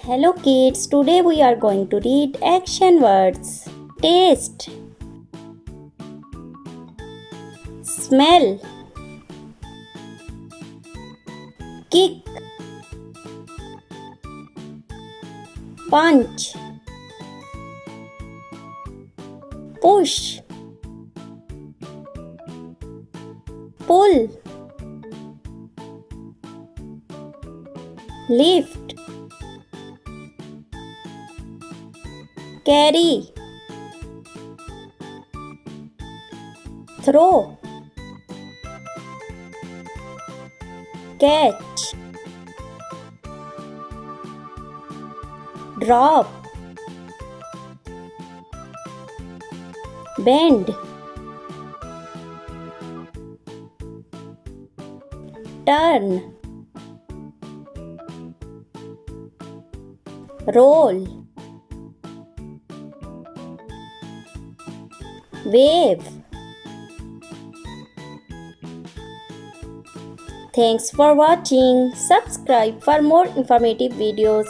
Hello kids, today we are going to read action words. Taste, smell, kick, punch, push, pull, lift, carry, throw, catch, drop, bend, turn, roll, wave. Thanks for watching. Subscribe for more informative videos.